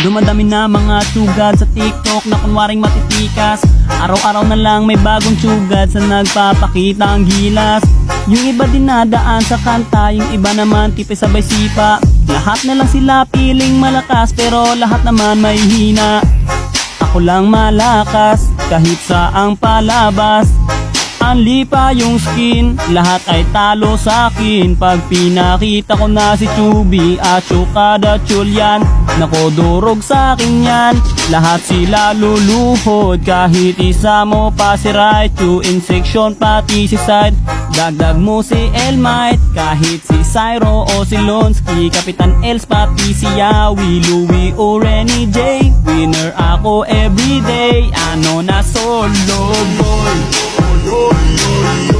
Dumadami na mga sugad sa TikTok na kunwaring matitikas. Araw-araw na lang may bagong sugad sa nagpapakita ang gilas. Yung iba dinadaan sa kanta, yung iba naman tipe sabay sipa. Lahat na lang sila piling malakas pero lahat naman may hina. Ako lang malakas kahit saang palabas. Anli pa yung skin, lahat ay talo sa akin. Pag pinakita ko na si Chubby at Chukada Chulyan, nako durog sa akin yan. Lahat sila luluhod, kahit isa mo pa si Raichu. In section pati si Side, dagdag mo si Elmite. Kahit si Cyro o si Lonsky, Kapitan Els pati si Yawi, Louie o Renny J. Winner ako everyday, ano na solo boy. Yo, yo, yo.